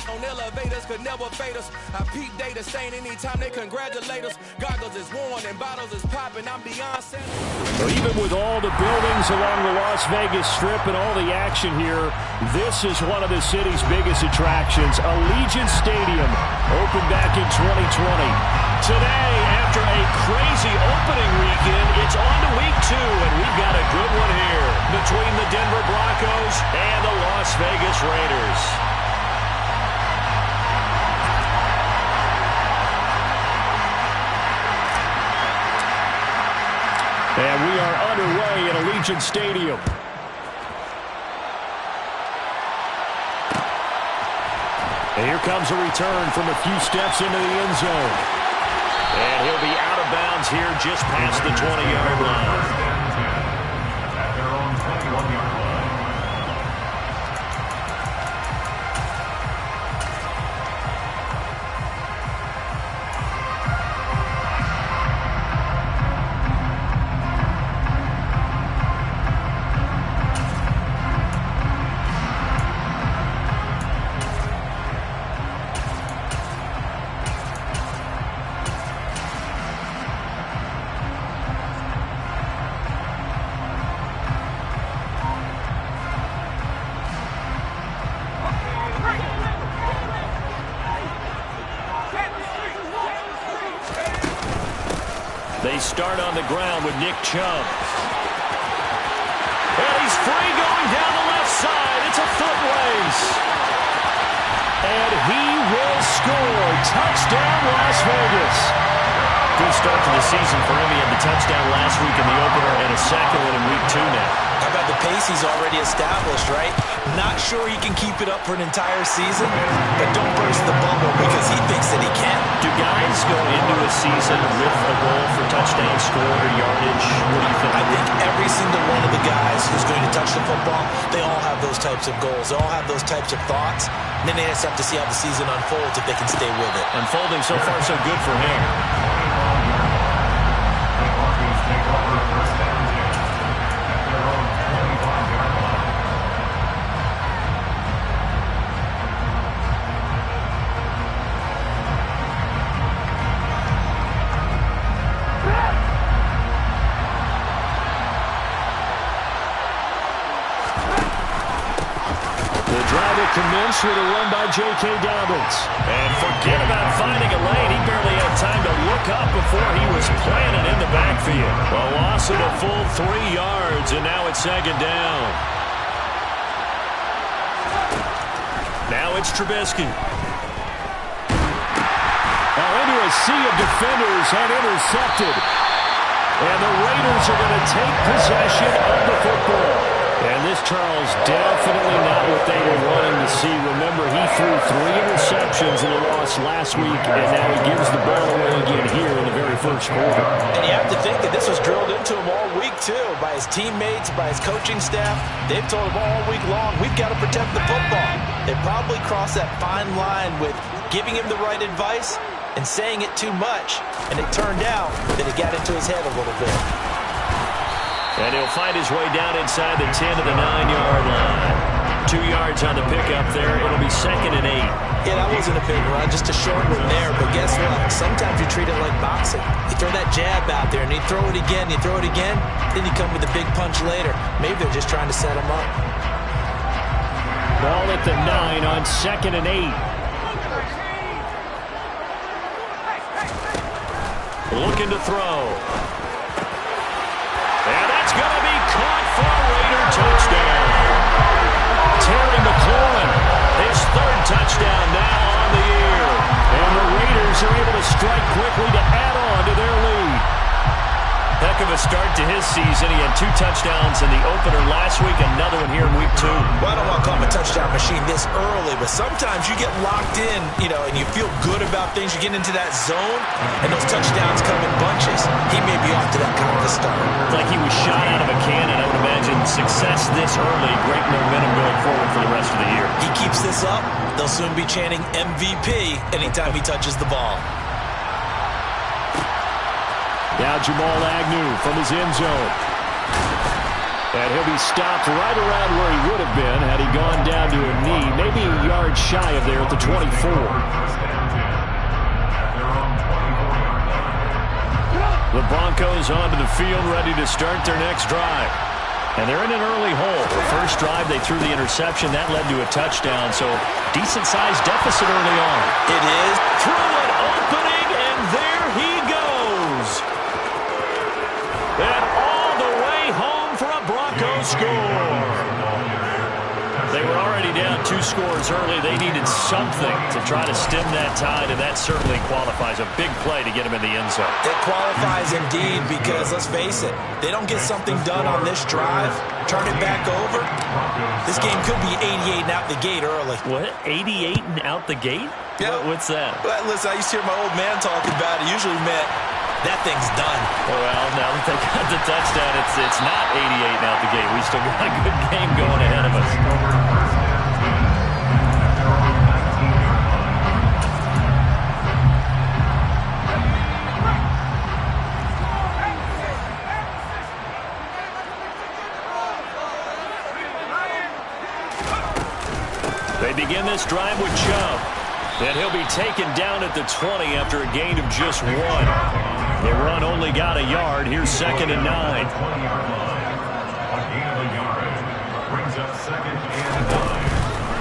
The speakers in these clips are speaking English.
On elevators could never fade us. I peep data saying anytime they congratulate us. Goggles is worn and bottles is popping. I'm beyond set. So even with all the buildings along the Las Vegas Strip and all the action here, this is one of the city's biggest attractions. Allegiant Stadium opened back in 2020. Today, after a crazy opening weekend, it's on to week 2, and we've got a good one here between the Denver Broncos and the Las Vegas Raiders. And we are underway at Allegiant Stadium. And here comes a return from a few steps into the end zone. And he'll be out of bounds here just past the 20-yard line. At their own 21-yard line. They start on the ground with Nick Chubb. And he's free going down the left side. It's a foot race. And he will score. Touchdown, Las Vegas. Good start to the season for him. He had the touchdown last week in the opener and a second one in week 2 now. How about the pace he's already established, right? Not sure he can keep it up for an entire season, but don't burst the bubble because he thinks that he can. Do guys go into a season with a goal for touchdown score or yardage? What do you think? I think every single one of the guys who's going to touch the football, they all have those types of goals. They all have those types of thoughts. And then they just have to see how the season unfolds if they can stay with it. Unfolding so far so good for him. Commence with a run by J.K. Dobbins. And forget about finding a lane. He barely had time to look up before he was planted in the backfield. Well, loss of a full 3 yards, and now it's second down. Now it's Trubisky. Now into a sea of defenders and intercepted. And the Raiders are going to take possession of the football. And this, Charles, definitely not what they were wanting to see. Remember, he threw 3 interceptions in the loss last week, and now he gives the ball away again here in the very first quarter. And you have to think that this was drilled into him all week, too, by his teammates, by his coaching staff. They've told him all week long, we've got to protect the football. They probably crossed that fine line with giving him the right advice and saying it too much. And it turned out that it got into his head a little bit. And he'll find his way down inside the 10 to the 9-yard line. 2 yards on the pickup there. It'll be second and 8. Yeah, that wasn't a big run, just a short one there. But guess what? Sometimes you treat it like boxing. You throw that jab out there, and you throw it again, then you come with a big punch later. Maybe they're just trying to set him up. Ball at the 9 on second and 8. Looking to throw. And that's going to be caught for a Raider touchdown. Terry McLaurin, his 3rd touchdown now on the year. And the Raiders are able to strike quickly to add on to their lead. Heck of a start to his season. He had 2 touchdowns in the opener last week, another one here in week 2. Well, I don't want to call him a touchdown machine this early, but sometimes you get locked in, and you feel good about things. You get into that zone, and those touchdowns come in bunches. He may be off to that kind of a start. Like he was shot out of a cannon. I would imagine success this early, great momentum going forward for the rest of the year. He keeps this up, they'll soon be chanting MVP anytime he touches the ball. Now Jamal Agnew from his end zone. And he'll be stopped right around where he would have been had he gone down to a knee, maybe a yard shy of there at the 24. The Broncos onto the field, ready to start their next drive. And they're in an early hole. The first drive, they threw the interception. That led to a touchdown, so decent-sized deficit early on. It is. Through an opening, and there he goes. And all the way home for a Broncos score. They were already down 2 scores early. They needed something to try to stem that tide, and that certainly qualifies. A big play to get him in the end zone. It qualifies indeed because, let's face it, they don't get something done on this drive, turn it back over, this game could be 88 and out the gate early. What? 88 and out the gate? Yeah. What's that? But listen, I used to hear my old man talking about it. Usually meant that thing's done. Well, now that they got the touchdown, it's not 88 and out the gate. We still got a good game going ahead of us. They begin this drive with Chubb. And he'll be taken down at the 20 after a gain of just 1. Their run only got a yard. Here's 2nd and 9.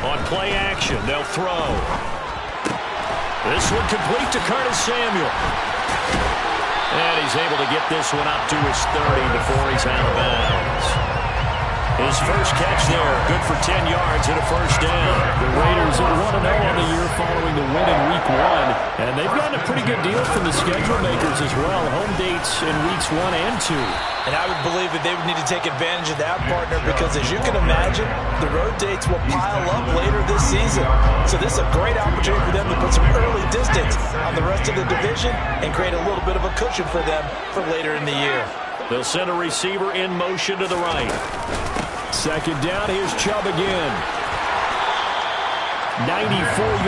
On play action, they'll throw. This one complete to Curtis Samuel. And he's able to get this one up to his 30 before he's out of bounds. His first catch there, good for 10 yards and a first down. The Raiders are 1-0 on the year following the win in Week 1. And they've gotten a pretty good deal from the schedule makers as well. Home dates in Weeks 1 and 2. And I would believe that they would need to take advantage of that, partner, because as you can imagine, the road dates will pile up later this season. So this is a great opportunity for them to put some early distance on the rest of the division and create a little bit of a cushion for them for later in the year. They'll send a receiver in motion to the right. 2nd down, here's Chubb again. 94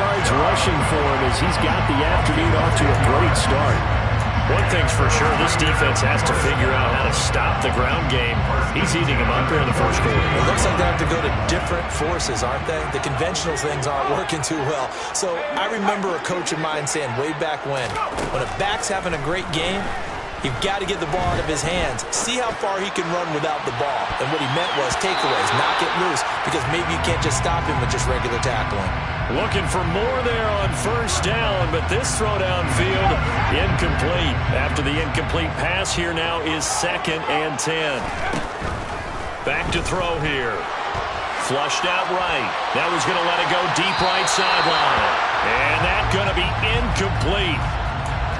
yards rushing for him as he's got the afternoon off to a great start. One thing's for sure, this defense has to figure out how to stop the ground game. He's eating them up here in the first quarter. It looks like they have to go to different forces, aren't they? The conventional things aren't working too well. So I remember a coach of mine saying way back when a back's having a great game, you've got to get the ball out of his hands. See how far he can run without the ball. And what he meant was takeaways, knock it loose, because maybe you can't just stop him with just regular tackling. Looking for more there on first down, but this throw downfield incomplete. After the incomplete pass, here now is 2nd and 10. Back to throw here. Flushed out right. That was going to let it go deep right sideline. And that's going to be incomplete.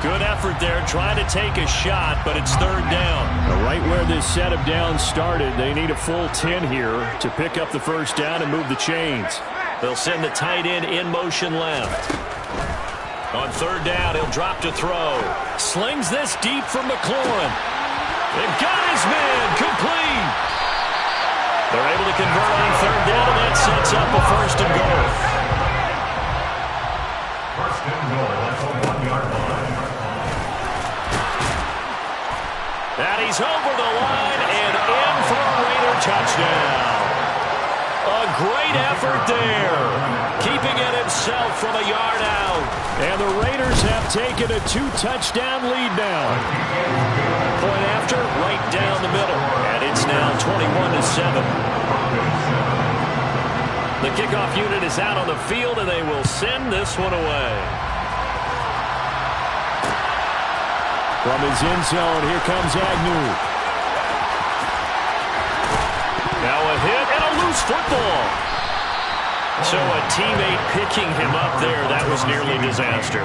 Good effort there, trying to take a shot, but it's 3rd down. Right where this set of downs started, they need a full 10 here to pick up the first down and move the chains. They'll send the tight end in motion left. On 3rd down, he'll drop to throw. Slings this deep from McLaurin. They've got his man, complete. They're able to convert on 3rd down, and that sets up a 1st and goal. 1st and goal at the 1-yard line. And he's over the line and in for a Raider touchdown. A great effort there, keeping it himself from a yard out. And the Raiders have taken a 2-touchdown lead now. Point after, right down the middle. And it's now 21-7. The kickoff unit is out on the field, and they will send this one away. From his end zone, here comes Agnew. Now a hit and a loose football. So a teammate picking him up there, that was nearly disaster.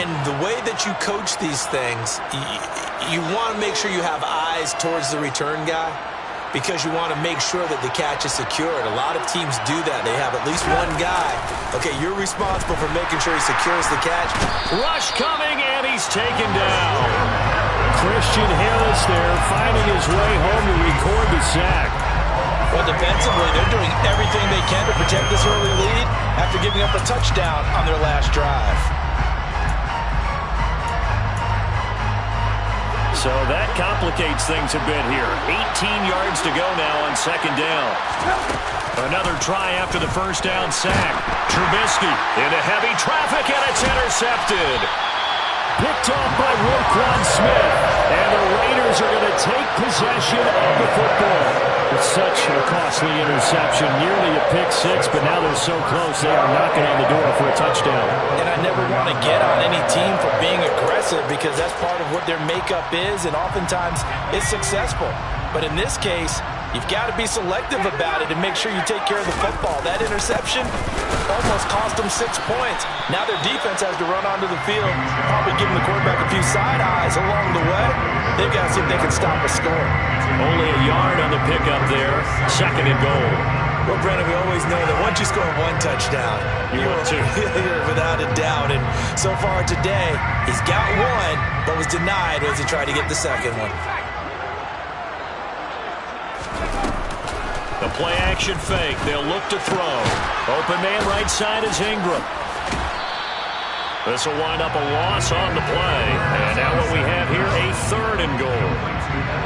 And the way that you coach these things, you want to make sure you have eyes towards the return guy because you want to make sure that the catch is secured. A lot of teams do that. They have at least one guy. Okay, you're responsible for making sure he secures the catch. Rush coming, and he's taken down. Christian Harris there, finding his way home to record the sack. Well, defensively, they're doing everything they can to protect this early lead after giving up a touchdown on their last drive. So that complicates things a bit here. 18 yards to go now on second down. Another try after the first down sack. Trubisky into heavy traffic, and it's intercepted. Picked off by Roquan Smith. And the Raiders are going to take possession of the football. It's such a costly interception. Nearly a pick six, but now they're so close they are knocking on the door for a touchdown. And I never want to get on any team for being aggressive because that's part of what their makeup is, and oftentimes it's successful. But in this case, you've got to be selective about it and make sure you take care of the football. That interception almost cost them 6 points. Now their defense has to run onto the field, probably giving the quarterback a few side eyes along the way. They've got to see if they can stop a score. Only a yard on the pickup there. Second and goal. Well, Brandon, we always know that once you score one touchdown, you're without a doubt. And so far today, he's got one, but was denied as he tried to get the second one. The play-action fake. They'll look to throw. Open man right side is Ingram. This will wind up a loss on the play. And now what we have here, a third and goal.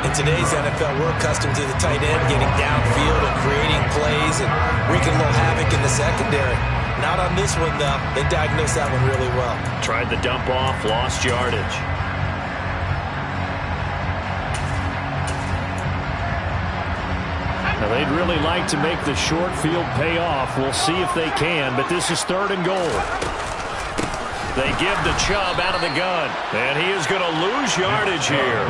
In today's NFL, we're accustomed to the tight end getting downfield and creating plays and wreaking a little havoc in the secondary. Not on this one, though. They diagnosed that one really well. Tried the dump off, lost yardage. Now, they'd really like to make the short field pay off. We'll see if they can, but this is third and goal. They give the Chubb out of the gun, and he is going to lose yardage here.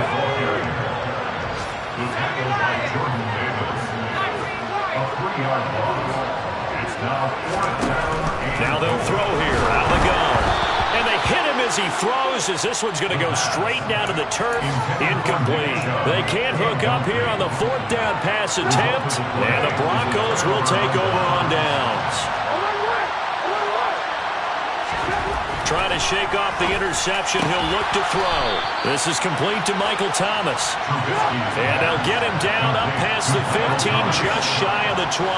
Now they'll throw here out of the gun. And they hit him as he throws, as this one's going to go straight down to the turf. Incomplete. They can't hook up here on the fourth down pass attempt, and the Broncos will take over on downs. Trying to shake off the interception. He'll look to throw. This is complete to Michael Thomas. And they'll get him down up past the 15, just shy of the 20.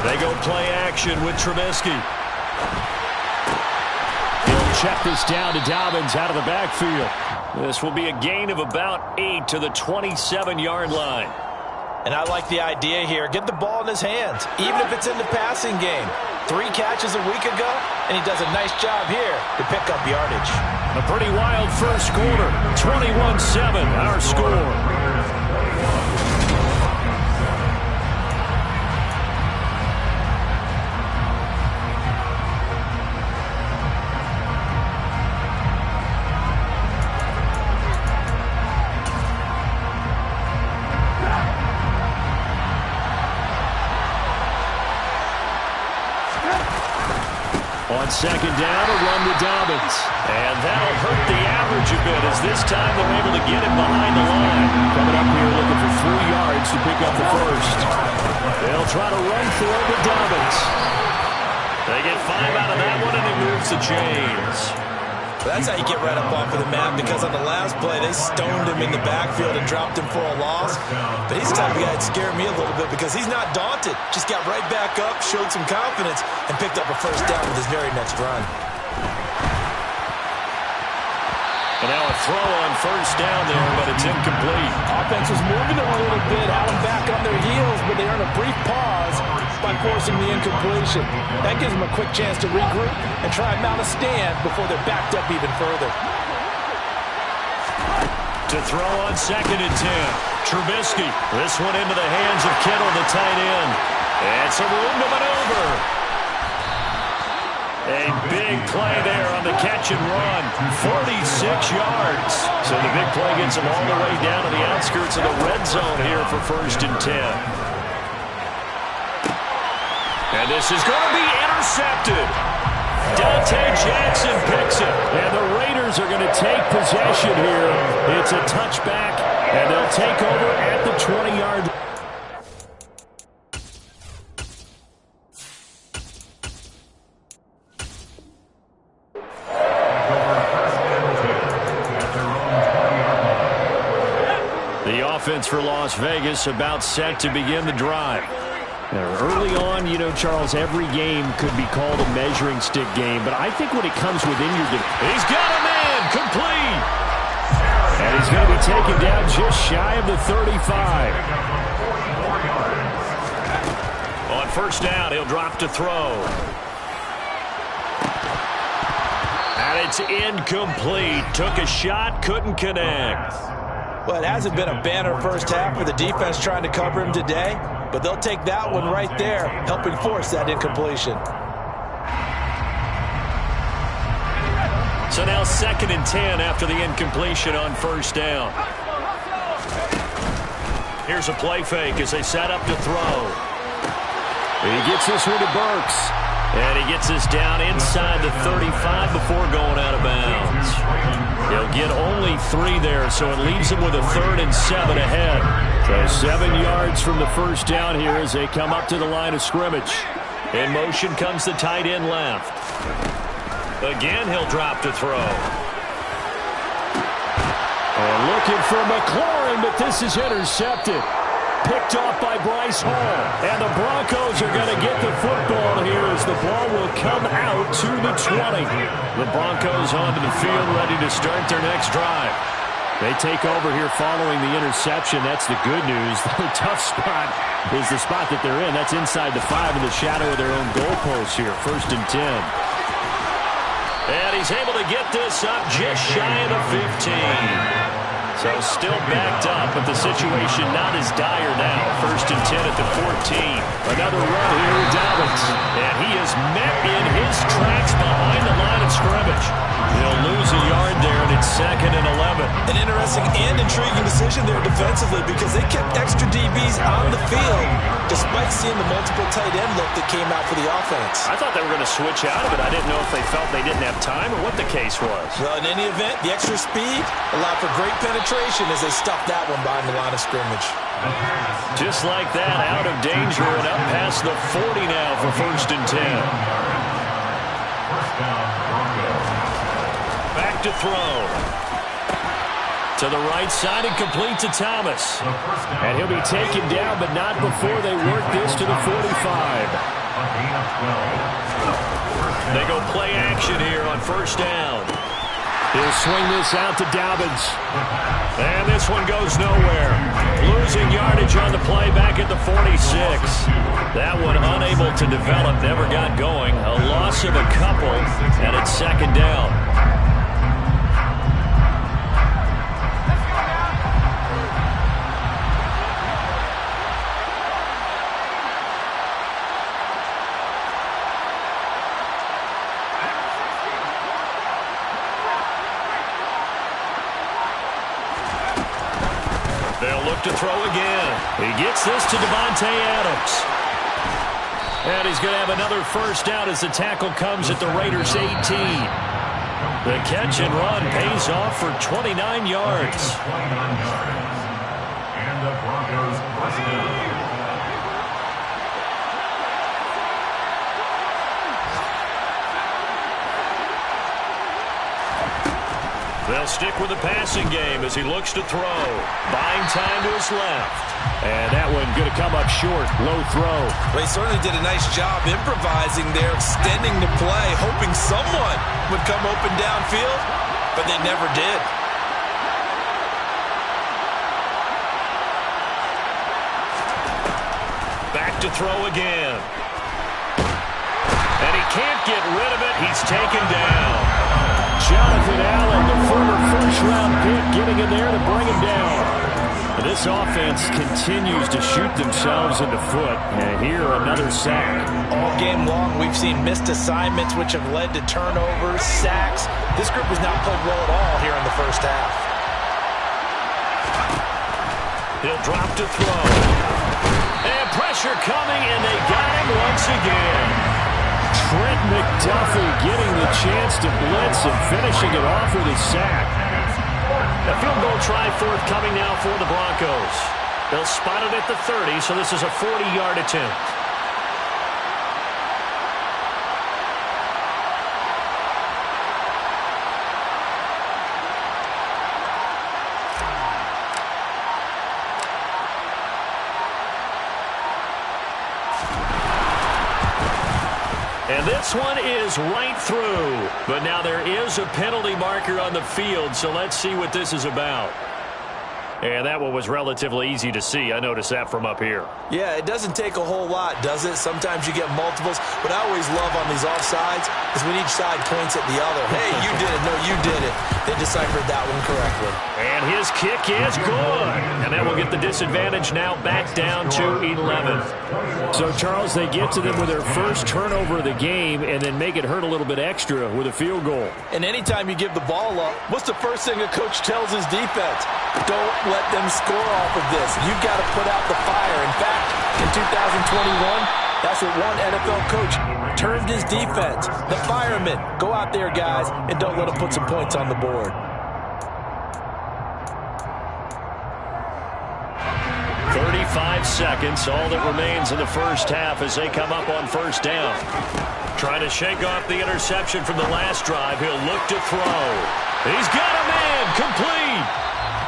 They go play action with Trubisky. He'll check this down to Dobbins out of the backfield. This will be a gain of about 8 to the 27-yard line. And I like the idea here. Get the ball in his hands, even if it's in the passing game. 3 catches a week ago, and he does a nice job here to pick up yardage. A pretty wild first quarter. 21-7, our score. On second down, a run to Dobbins. And that'll hurt the average a bit, as this time they're able to get him behind the line. Coming up here looking for 3 yards to pick up the first. They'll try to run for it with Dobbins. They get 5 out of that one, and it moves the chains. That's how you get right up off of the map, because on the last play, they stoned him in the backfield and dropped him for a loss. But he's the type of guy that scared me a little bit because he's not daunted. Just got right back up, showed some confidence, and picked up a first down with his very next run. And now a throw on first down there, but it's incomplete. Offense was moving them a little bit, had them back on their heels, but they earned a brief pause by forcing the incompletion. That gives them a quick chance to regroup and try and mount a stand before they're backed up even further. To throw on second and 10. Trubisky. This one into the hands of Kittle, the tight end. And some room to maneuver. A big play there on the catch and run. 46 yards. So the big play gets them all the way down to the outskirts of the red zone here for first and 10. And this is going to be intercepted. Dante Jackson picks it. And the Raiders are going to take possession here. It's a touchback, and they'll take over at the 20-yard line. Offense for Las Vegas about set to begin the drive. Now, early on, you know, Charles, every game could be called a measuring stick game, but I think when it comes within your division, he's got a man. again, complete. And he's going to be taken down just shy of the 35. On first down, he'll drop to throw. And it's incomplete. Took a shot, couldn't connect. Well, it hasn't been a banner first half for the defense trying to cover him today, but they'll take that one right there, helping force that incompletion. So now 2nd and 10 after the incompletion on first down. Here's a play fake as they set up to throw. He gets this one to Burks. And he gets us down inside the 35 before going out of bounds. He'll get only 3 there, so it leaves him with a 3rd and 7 ahead. So 7 yards from the first down here as they come up to the line of scrimmage. In motion comes the tight end left. Again, he'll drop to throw. And looking for McLaurin, but this is intercepted. Picked off by Bryce Hall. And the Broncos are going to get the football here as the ball will come out to the 20. The Broncos onto the field ready to start their next drive. They take over here following the interception. That's the good news. The tough spot is the spot that they're in. That's inside the 5 in the shadow of their own goalpost here. 1st and 10. And he's able to get this up just shy of the 15. So still backed up, but the situation not as dire now. 1st and 10 at the 14. Another run here with Dobbins. And he is met in his tracks behind the line of scrimmage. He'll lose a yard there, and it's 2nd and 11. An interesting and intriguing decision there defensively because they kept extra DBs on the field despite seeing the multiple tight end look that came out for the offense. I thought they were going to switch out of it. I didn't know if they felt they didn't have time or what the case was. Well, in any event, the extra speed allowed for great penetration as they stuffed that one behind the line of scrimmage. Just like that, out of danger and up past the 40 now for 1st and 10. Back to throw. To the right side and complete to Thomas. And he'll be taken down, but not before they work this to the 45. They go play action here on first down. He'll swing this out to Dobbins. And this one goes nowhere. Losing yardage on the play back at the 46. That one unable to develop, never got going. A loss of a couple, and it's 2nd down. They'll look to throw again. He gets this to Devontae Adams. And he's going to have another first down as the tackle comes at the Raiders' 18. The catch and run pays off for 29 yards. And the Broncos first down. They'll stick with the passing game as he looks to throw. Buying time to his left. And that one going to come up short. Low throw. Well, he certainly did a nice job improvising there, extending the play, hoping someone would come open downfield, but they never did. Back to throw again. And he can't get rid of it. He's taken down. Jonathan Allen, the former first-round pick, getting in there to bring him down. And this offense continues to shoot themselves in the foot. And here, another sack. All game long, we've seen missed assignments, which have led to turnovers, sacks. This group has not played well at all here in the first half. He'll drop to throw. And pressure coming, and they got him once again. Trent McDuffie getting the chance to blitz and finishing it off with a sack. A field goal try forthcoming now for the Broncos. They'll spot it at the 30, so this is a 40-yard attempt. And this one is right through. But now there is a penalty marker on the field, so let's see what this is about. And that one was relatively easy to see. I noticed that from up here. Yeah, it doesn't take a whole lot, does it? Sometimes you get multiples. What I always love on these offsides is when each side points at the other. Hey, you did it. No, you did it. They deciphered that one correctly. And his kick is good. And that will get the disadvantage now back down to 11. So, Charles, they get to them with their first turnover of the game and then make it hurt a little bit extra with a field goal. And anytime you give the ball up, what's the first thing a coach tells his defense? Don't let them score off of this. You've got to put out the fire. In fact, in 2021, that's what one NFL coach termed his defense. The firemen. Go out there, guys, and don't let them put some points on the board. 35 seconds, all that remains in the first half as they come up on first down. Trying to shake off the interception from the last drive. He'll look to throw. He's got a man complete.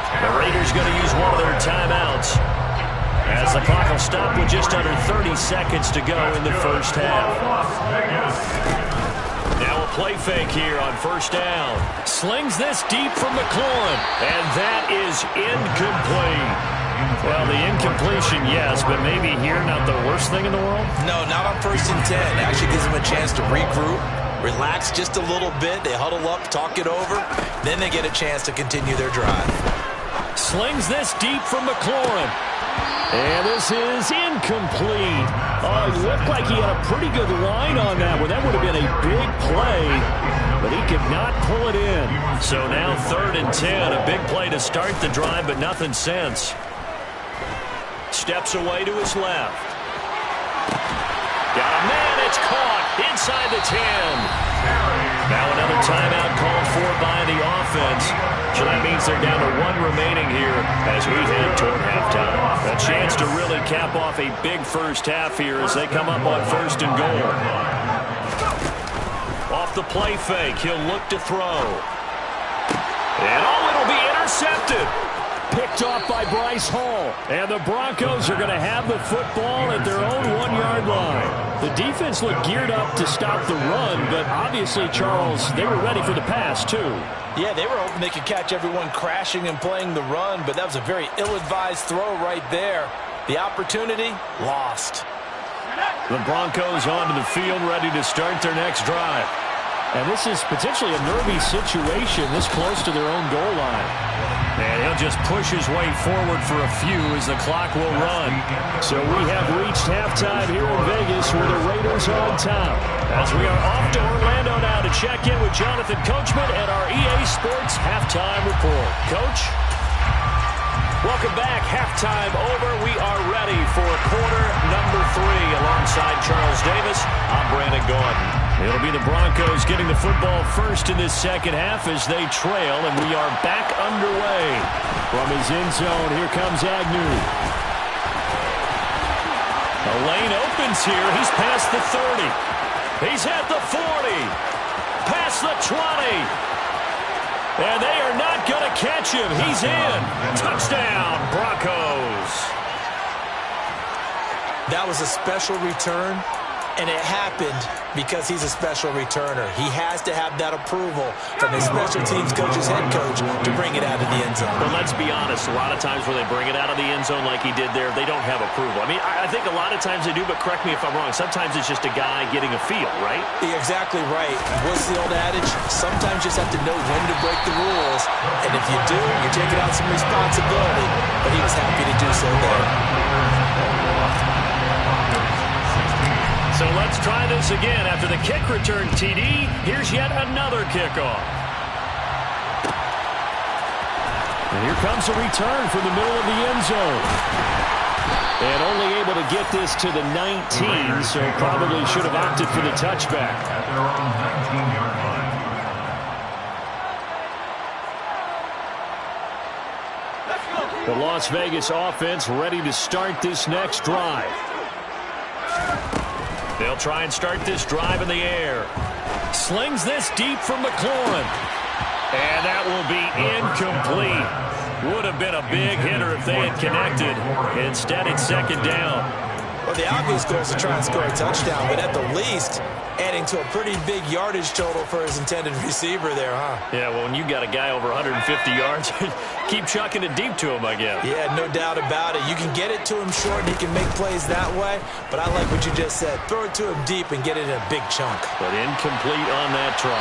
The Raiders going to use one of their timeouts as the clock will stop with just under 30 seconds to go in the first half. Now a play fake here on first down. Slings this deep from McLaurin, and that is incomplete. Well, the incompletion, yes, but maybe here not the worst thing in the world? No, not on 1st and 10. It actually gives them a chance to regroup, relax just a little bit. They huddle up, talk it over. Then they get a chance to continue their drive. Slings this deep from McLaurin. And this is incomplete. Oh, it looked like he had a pretty good line on that one. That would have been a big play, but he could not pull it in. So now 3rd and 10. A big play to start the drive, but nothing since. Steps away to his left. Got a man, it's caught inside the 10. Now another timeout called for by the offense. So that means they're down to 1 remaining here as we head toward halftime. A chance to really cap off a big first half here as they come up on 1st and goal. Off the play fake, he'll look to throw. And it'll be intercepted. Picked off by Bryce Hall. And the Broncos are going to have the football at their own 1-yard line. The defense looked geared up to stop the run, but obviously, Charles, they were ready for the pass, too. Yeah, they were hoping they could catch everyone crashing and playing the run, but that was a very ill-advised throw right there. The opportunity, lost. The Broncos onto the field, ready to start their next drive. And this is potentially a nervy situation this close to their own goal line. And he'll just push his way forward for a few as the clock will run. So we have reached halftime here in Vegas with the Raiders on top. As we are off to Orlando now to check in with Jonathan Coachman and our EA Sports Halftime Report. Coach? Welcome back. Halftime over. We are ready for quarter number 3 alongside Charles Davis. I'm Brandon Gordon. It'll be the Broncos getting the football first in this second half as they trail, and we are back underway. From his end zone, here comes Agnew. The lane opens here. He's past the 30. He's at the 40. Past the 20. And they are not going to catch him. He's in. Touchdown, Broncos. That was a special return. And it happened because he's a special returner. He has to have that approval from his special teams coach's head coach to bring it out of the end zone. But let's be honest, a lot of times when they bring it out of the end zone like he did there, they don't have approval. I mean, I think a lot of times they do, but correct me if I'm wrong. Sometimes it's just a guy getting a feel, right? You're exactly right. What's the old adage? Sometimes you just have to know when to break the rules. And if you do, you're taking out some responsibility. But he was happy to do so there. So let's try this again. After the kick return TD, here's yet another kickoff. And here comes a return from the middle of the end zone. And only able to get this to the 19, so probably should have opted for the touchback. At their own 19-yard line. The Las Vegas offense ready to start this next drive. They'll try and start this drive in the air. Slings this deep from McLaurin. And that will be incomplete. Would have been a big hitter if they had connected. Instead, it's second down. Well, the obvious goal is to try and score a touchdown, but at the least, adding to a pretty big yardage total for his intended receiver there, huh? Yeah, well, when you got a guy over 150 yards, keep chucking it deep to him, I guess. Yeah, no doubt about it. You can get it to him short, and he can make plays that way, but I like what you just said. Throw it to him deep and get it in a big chunk. But incomplete on that try.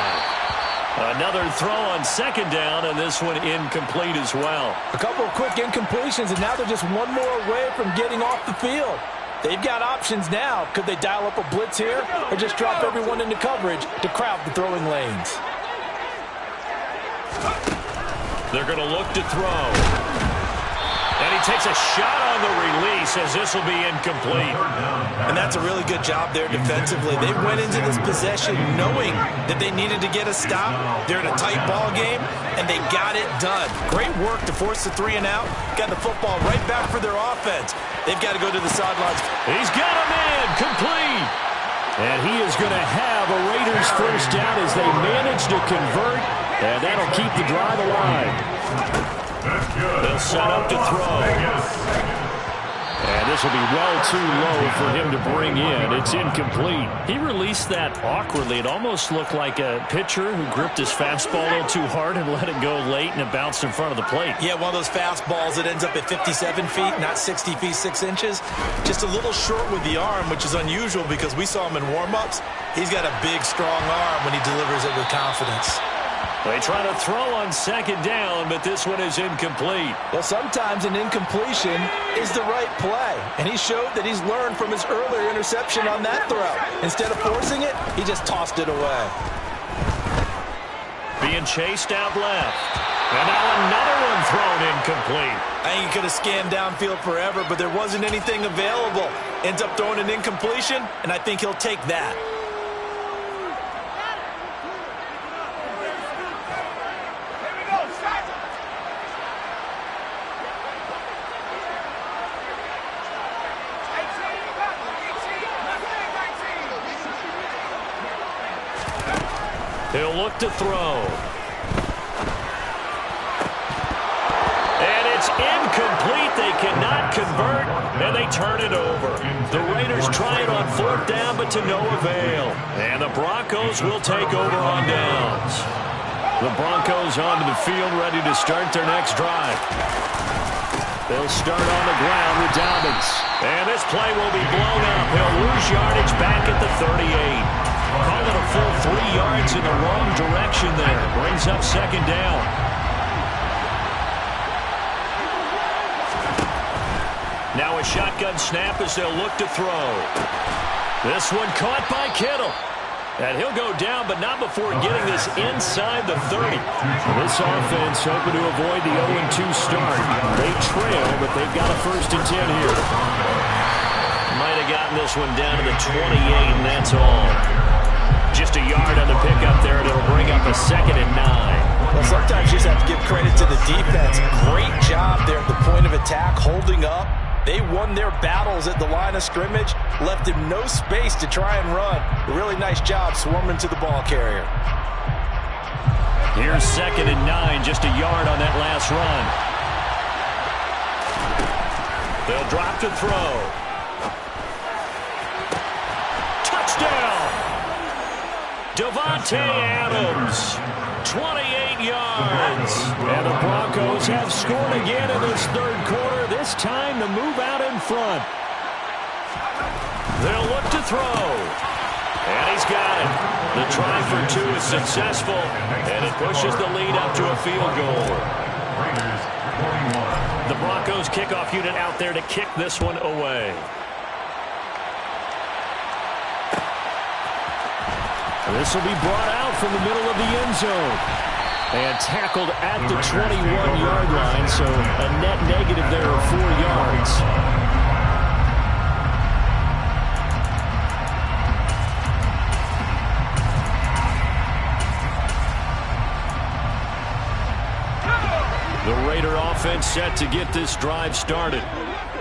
Another throw on second down, and this one incomplete as well. A couple of quick incompletions, and now they're just one more away from getting off the field. They've got options now. Could they dial up a blitz here or just drop everyone into coverage to crowd the throwing lanes? They're going to look to throw. And he takes a shot on the release as this will be incomplete. And that's a really good job there defensively. They went into this possession knowing that they needed to get a stop. They're in a tight ball game, and they got it done. Great work to force the 3 and out. Got the football right back for their offense. They've got to go to the sidelines. He's got a man complete. And he is going to have a Raiders first down as they manage to convert. And that'll keep the drive alive. They'll set up to throw. And this will be well too low for him to bring in. It's incomplete. He released that awkwardly. It almost looked like a pitcher who gripped his fastball a little too hard and let it go late, and it bounced in front of the plate. Yeah, one of those fastballs that ends up at 57 feet, not 60 feet, 6 inches. Just a little short with the arm, which is unusual because we saw him in warm-ups. He's got a big, strong arm when he delivers it with confidence. They try to throw on second down, but this one is incomplete. Well, sometimes an incompletion is the right play, and he showed that he's learned from his earlier interception on that throw. Instead of forcing it, he just tossed it away. Being chased out left. And now another one thrown incomplete. I think he could have scanned downfield forever, but there wasn't anything available. Ends up throwing an incompletion, and I think he'll take that. He'll look to throw. And it's incomplete. They cannot convert, and they turn it over. The Raiders try it on 4th down, but to no avail. And the Broncos will take over on downs. The Broncos onto the field, ready to start their next drive. They'll start on the ground with Dobbins. And this play will be blown up. He'll lose yardage back at the 38. Call it a full 3 yards in the wrong direction there. Brings up second down. Now a shotgun snap as they'll look to throw. This one caught by Kittle. And he'll go down, but not before getting this inside the 30. This offense hoping to avoid the 0-2 start. They trail, but they've got a 1st and 10 here. Might have gotten this one down to the 28, and that's all. Just a yard on the pickup there, and it'll bring up a 2nd and 9. Well, sometimes you just have to give credit to the defense. Great job there at the point of attack, holding up. They won their battles at the line of scrimmage, left him no space to try and run. A really nice job swarming to the ball carrier. Here's 2nd and 9, just a yard on that last run. They'll drop to throw. Touchdown! Davante Adams, 28 yards. And the Broncos have scored again in this 3rd quarter, this time to move out in front. They'll look to throw. And he's got it. The try for 2 is successful, and it pushes the lead up to a field goal. The Broncos kickoff unit out there to kick this one away. This will be brought out from the middle of the end zone. And tackled at the 21-yard line, so a net negative there of 4 yards. The Raider offense set to get this drive started.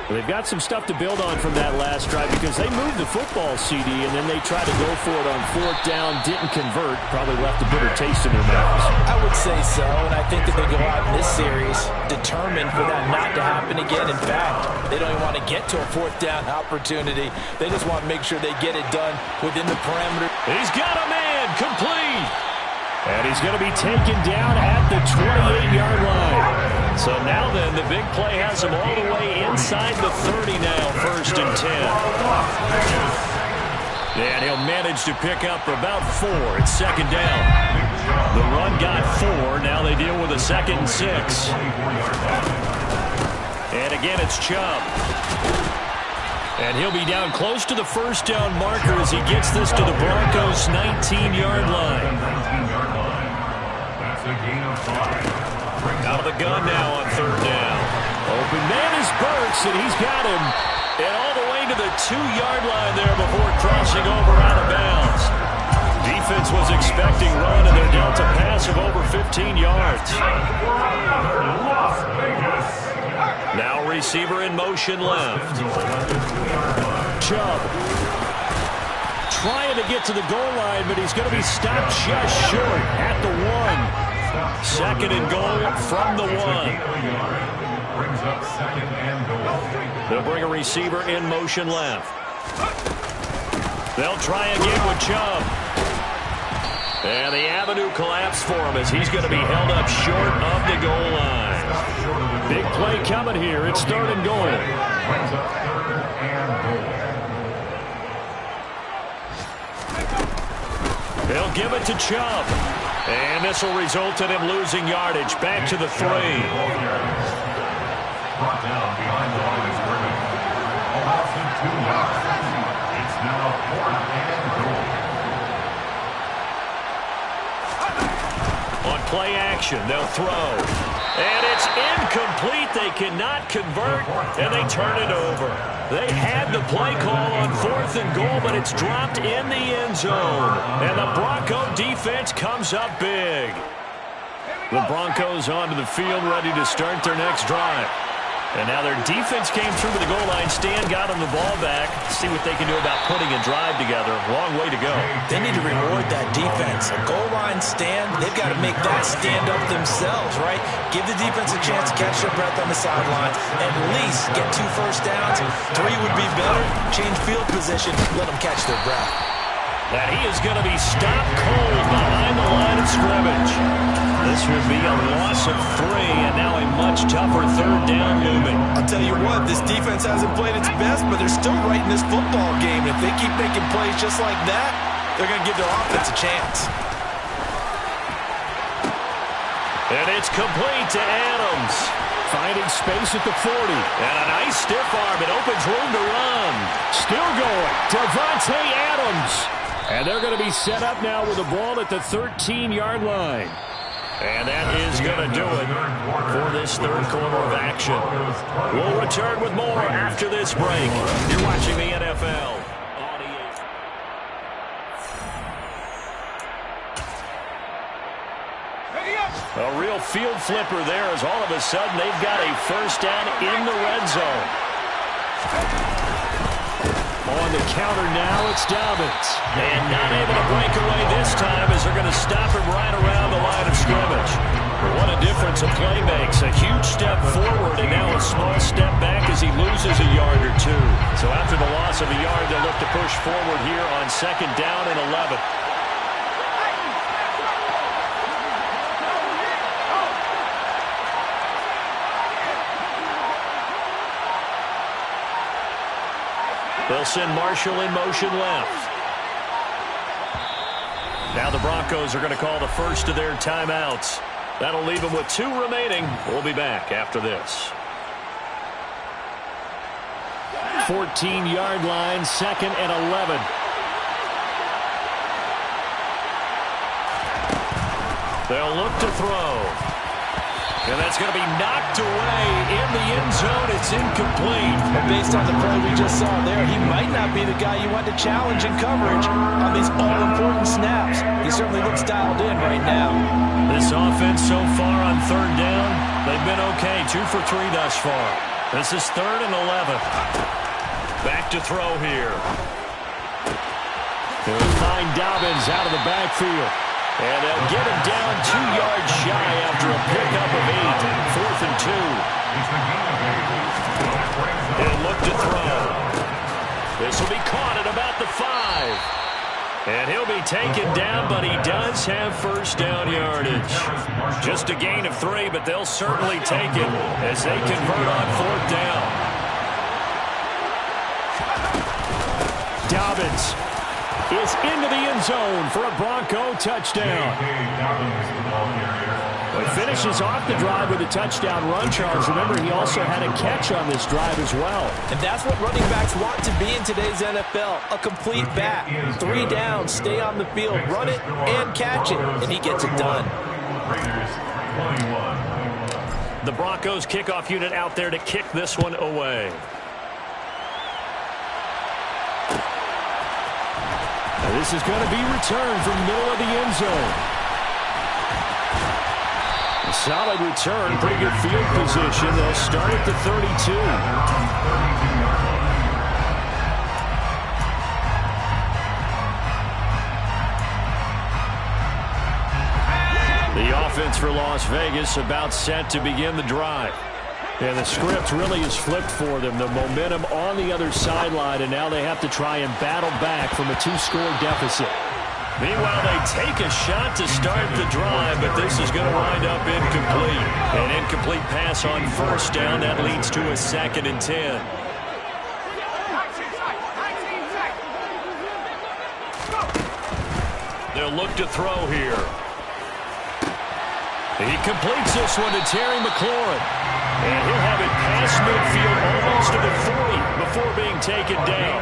They've got some stuff to build on from that last drive because they moved the football, CD, and then they tried to go for it on 4th down, didn't convert, probably left a bitter taste in their mouths. I would say so, and I think that they go out in this series determined for that not to happen again. In fact, they don't even want to get to a 4th down opportunity. They just want to make sure they get it done within the parameter. He's got a man, complete. And he's going to be taken down at the 28-yard line. So now then, the big play has him all the way inside the 30 now, 1st and 10. And he'll manage to pick up about 4. It's 2nd down. The run got 4. Now they deal with a 2nd and 6. And again, it's Chubb. And he'll be down close to the 1st down marker as he gets this to the Broncos' 19-yard line. Out of the gun now on 3rd down. Open man is Burks, and he's got him. And all the way to the 2-yard line there before crossing over out of bounds. Defense was expecting run, and they're dealt a pass of over 15 yards. Now receiver in motion left. Chubb trying to get to the goal line, but he's going to be stopped just short at the 1. 2nd and goal from the 1. Brings up 2nd and goal. They'll bring a receiver in motion left. They'll try again with Chubb. And the avenue collapsed for him as he's going to be held up short of the goal line. Big play coming here. It's 3rd and goal. Brings up 3rd and goal. They'll give it to Chubb. And this will result in him losing yardage. Back to the 3. Brought down behind the line of scrimmage. A loss of 2 yards. It's now 4th and goal. On play action, they'll throw. And it's incomplete. They cannot convert, and they turn it over. They had the play call on 4th and goal, but it's dropped in the end zone. And the Bronco defense comes up big. The Broncos onto the field, ready to start their next drive. And now their defense came through to the goal line stand, got them the ball back. See what they can do about putting a drive together. Long way to go. They need to reward that defense. A goal line stand, they've got to make that stand up themselves, right? Give the defense a chance to catch their breath on the sideline. At least get 2 first downs. 3 would be better. Change field position. Let them catch their breath. And he is going to be stopped cold behind the line of scrimmage. This would be a loss of 3, and now a much tougher 3rd down looming. I'll tell you what, this defense hasn't played its best, but they're still right in this football game. If they keep making plays just like that, they're going to give their offense a chance. And it's complete to Adams. Finding space at the 40. And a nice stiff arm. It opens room to run. Still going. Devontae Adams. And they're going to be set up now with the ball at the 13-yard line. And that is going to do it for this 3rd quarter of action. We'll return with more after this break. You're watching the NFL. A real field flipper there as all of a sudden they've got a 1st down in the red zone. On the counter now, it's Dobbins. And not able to break away this time as they're going to stop him right around the line of scrimmage. What a difference a play makes. A huge step forward and now a small step back as he loses a yard or 2. So after the loss of a yard, they'll look to push forward here on 2nd down and 11. They'll send Marshall in motion left. Now the Broncos are going to call the first of their timeouts. That'll leave them with 2 remaining. We'll be back after this. 14-yard line, 2nd and 11. They'll look to throw. And that's going to be knocked away in the end zone. It's incomplete. And based on the play we just saw there, he might not be the guy you want to challenge in coverage on these all-important snaps. He certainly looks dialed in right now. This offense so far on third down, they've been okay. 2 for 3 thus far. This is 3rd and 11. Back to throw here. They'll find Dobbins out of the backfield. And they'll get him down 2 yards shy after a pickup of 8. 4th and 2. He'll look to throw. This will be caught at about the 5. And he'll be taken down, but he does have first down yardage. Just a gain of 3, but they'll certainly take it as they convert on 4th down. Dobbins is into the end zone for a Bronco touchdown. He finishes off the drive with a touchdown run, Charles. Remember, he also had a catch on this drive as well. And that's what running backs want to be in today's NFL, a complete back. 3 downs, stay on the field, run it, and catch it, and he gets it done. The Broncos kickoff unit out there to kick this one away. This is going to be returned from the middle of the end zone. A solid return, pretty good field position. They'll start at the 32. The offense for Las Vegas about set to begin the drive. And the script really is flipped for them. The momentum on the other sideline, and now they have to try and battle back from a 2-score deficit. Meanwhile, they take a shot to start the drive, but this is going to wind up incomplete. An incomplete pass on first down. That leads to a 2nd and 10. They'll look to throw here. He completes this one to Terry McLaurin. And he'll have it past midfield almost to the 40 before being taken down.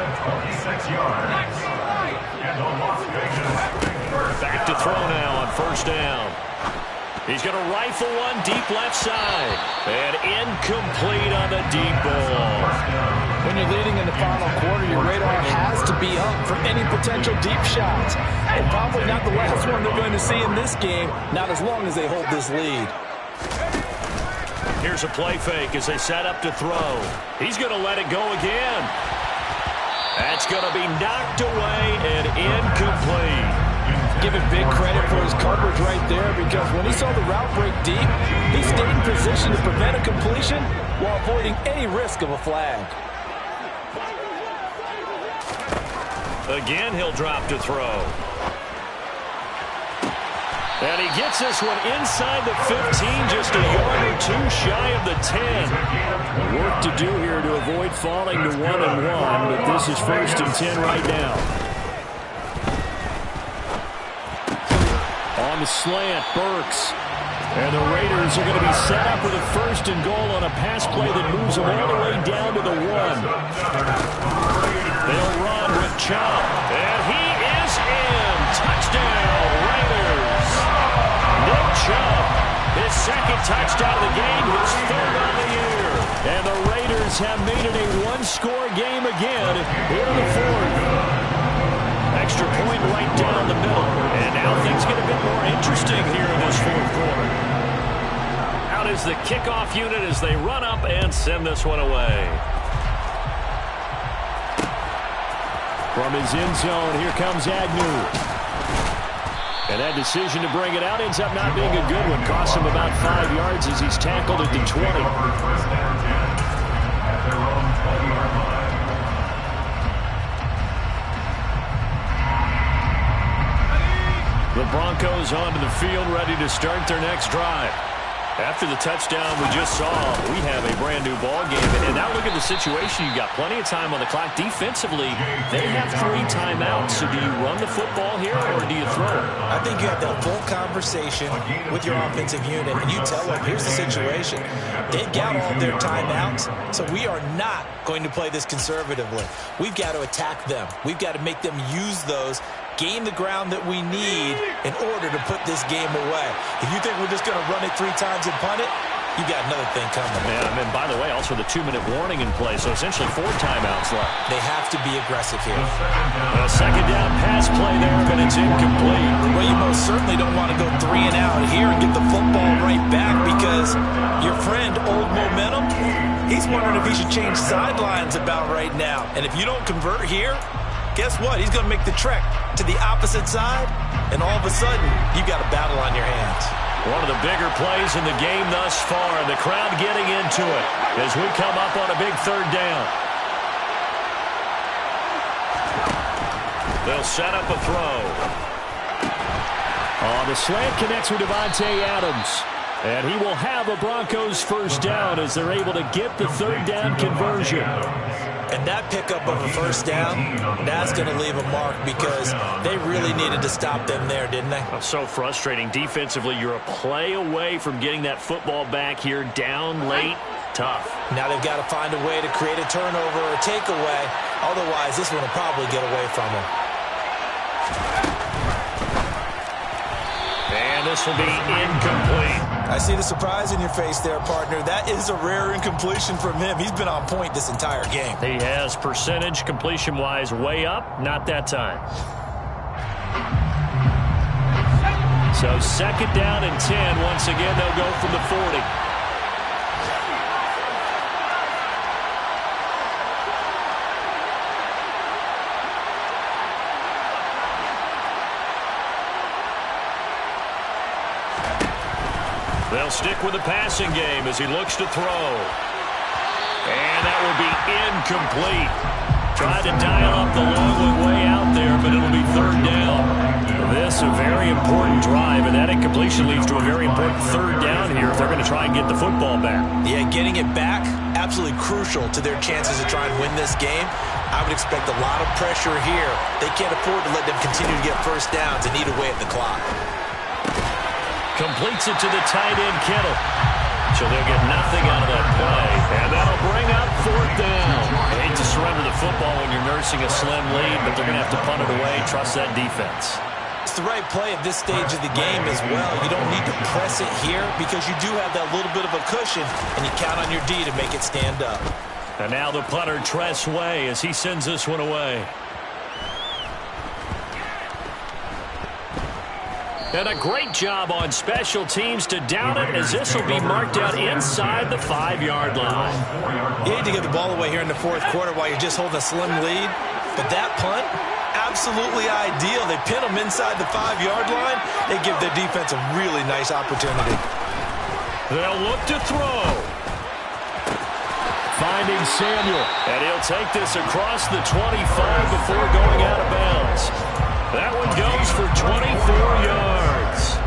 Back to throw now on first down. He's going to rifle one deep left side. And incomplete on the deep ball. When you're leading in the final quarter, your radar has to be up for any potential deep shots. And probably not the last one they're going to see in this game, not as long as they hold this lead. Here's a play fake as they set up to throw. He's going to let it go again. That's going to be knocked away and incomplete. Give him big credit for his coverage right there, because when he saw the route break deep, he stayed in position to prevent a completion while avoiding any risk of a flag. Again, he'll drop to throw. And he gets this one inside the 15, just a yard or 2 shy of the 10. Work to do here to avoid falling to 1-1, but this is 1st and 10 right now. On the slant, Burks. And the Raiders are going to be set up with a 1st and goal on a pass play that moves them all the way down to the 1. They'll run with Chop, and he is in. Touchdown, Raiders. Nick Chubb, his 2nd touchdown of the game, his 3rd on the year. And the Raiders have made it a 1-score game again here in the 4th. Extra point right down the middle. And now things get a bit more interesting here in this 4th quarter. Out is the kickoff unit as they run up and send this one away. From his end zone, here comes Agnew. And that decision to bring it out ends up not being a good one. Costs him about 5 yards as he's tackled at the 20. The Broncos onto the field, ready to start their next drive. After the touchdown we just saw, we have a brand-new ball game. And now look at the situation. You've got plenty of time on the clock. Defensively, they have 3 timeouts. So do you run the football here or do you throw it? I think you have that full conversation with your offensive unit, and you tell them, here's the situation. They've got all their timeouts, so we are not going to play this conservatively. We've got to attack them. We've got to make them use those, gain the ground that we need in order to put this game away. If you think we're just going to run it 3 times and punt it, you got another thing coming. Yeah, and by the way, also the 2-minute warning in play, so essentially 4 timeouts left. They have to be aggressive here. A second down pass play there, but it's incomplete. Well, you most certainly don't want to go 3 and out here and get the football right back because your friend, Old Momentum, he's wondering if he should change sidelines about right now. And if you don't convert here, guess what? He's going to make the trek to the opposite side, and all of a sudden, you've got a battle on your hands. One of the bigger plays in the game thus far, and the crowd getting into it as we come up on a big 3rd down. They'll set up a throw. The slant connects with Devontae Adams. And he will have a Broncos 1st down as they're able to get the 3rd down conversion. And that pickup of a 1st down, that's going to leave a mark because they really needed to stop them there, didn't they? So frustrating. Defensively, you're a play away from getting that football back here down late. Tough. Now they've got to find a way to create a turnover or a takeaway. Otherwise, this one will probably get away from them. And this will be incomplete. I see the surprise in your face there, partner. That is a rare incompletion from him. He's been on point this entire game. He has percentage completion-wise way up. Not that time. So 2nd down and 10. Once again, they'll go from the 40. They'll stick with the passing game as he looks to throw. And that will be incomplete. Tried to dial up the long way out there, but it'll be 3rd down. This a very important drive, and that incompletion leads to a very important 3rd down here if they're going to try and get the football back. Yeah, getting it back, absolutely crucial to their chances to try and win this game. I would expect a lot of pressure here. They can't afford to let them continue to get 1st downs and eat away at the clock. Completes it to the tight end, Kittle. So they'll get nothing out of that play. And that'll bring up 4th down. I hate to surrender the football when you're nursing a slim lead, but they're going to have to punt it away. Trust that defense. It's the right play at this stage of the game as well. You don't need to press it here because you do have that little bit of a cushion, and you count on your D to make it stand up. And now the punter, Tress Way, as he sends this one away. And a great job on special teams to down it, as this will be marked out inside the 5-yard line. You need to get the ball away here in the 4th quarter while you're just holding a slim lead. But that punt, absolutely ideal. They pin them inside the 5-yard line. They give their defense a really nice opportunity. They'll look to throw. Finding Samuel. And he'll take this across the 25 before going out of bounds. That one goes for 24 yards.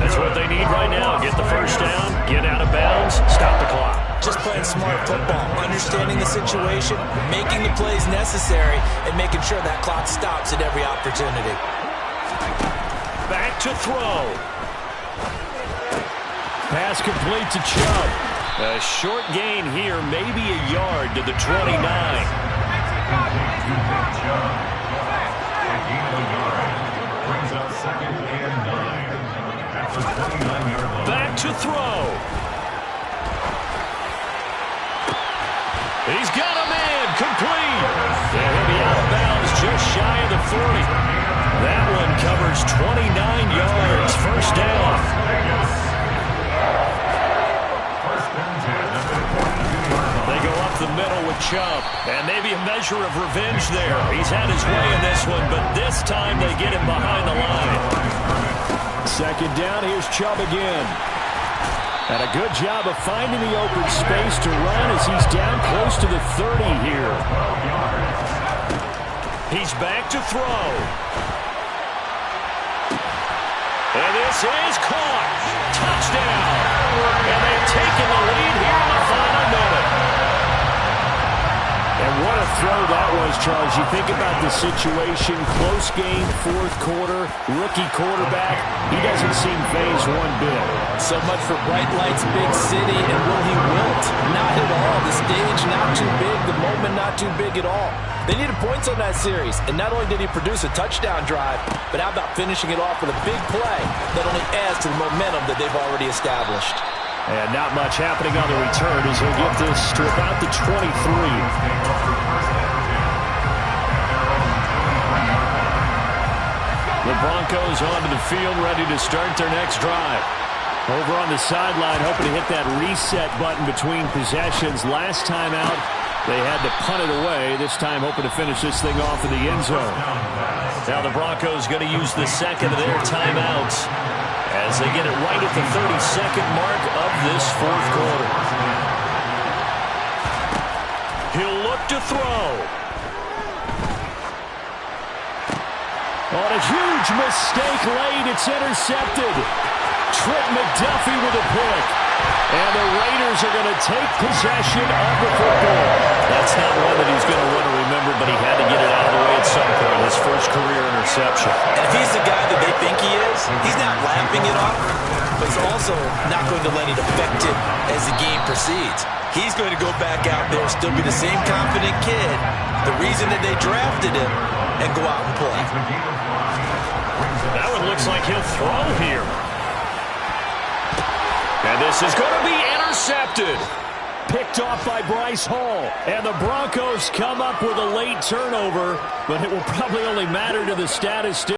That's what they need right now. Get the 1st down, get out of bounds, stop the clock. Just playing smart football, understanding the situation, making the plays necessary, and making sure that clock stops at every opportunity. Back to throw. Pass complete to Chubb. A short gain here, maybe a yard to the 29. Back to throw. He's got a man complete. And he'll be out of bounds just shy of the 40. That one covers 29 yards. 1st down. They go up the middle with Chubb. And maybe a measure of revenge there. He's had his way in this one, but this time they get him behind the line. 2nd down, here's Chubb again. And a good job of finding the open space to run as he's down close to the 30 here. He's back to throw. And this is caught. Touchdown. And they've taken the lead here in the final minute. And what a throw that was, Charles. You think about the situation, close game, 4th quarter, rookie quarterback. He doesn't seem phased one bit. So much for bright lights, big city, and will he wilt? Not at all. The stage not too big, the moment not too big at all. They needed points on that series, and not only did he produce a touchdown drive, but how about finishing it off with a big play that only adds to the momentum that they've already established. And not much happening on the return as he'll get this to about the 23. The Broncos onto the field, ready to start their next drive. Over on the sideline, hoping to hit that reset button between possessions. Last time out, they had to punt it away. This time, hoping to finish this thing off in the end zone. Now the Broncos going to use the second of their timeouts as they get it right at the 30-second mark of this fourth quarter. He'll look to throw. On a huge mistake late, it's intercepted. Trent McDuffie with a pick. And the Raiders are going to take possession of the football. That's not one that he's going to want to remember, but he had to get it out of the way at some point. His first career interception. And if he's the guy that they think he is, he's not laughing it off, but he's also not going to let it affect him as the game proceeds. He's going to go back out there, still be the same confident kid, the reason that they drafted him, and go out and play. That one looks like he'll throw here. And this is going to be intercepted. Picked off by Bryce Hall. And the Broncos come up with a late turnover, but it will probably only matter to the status.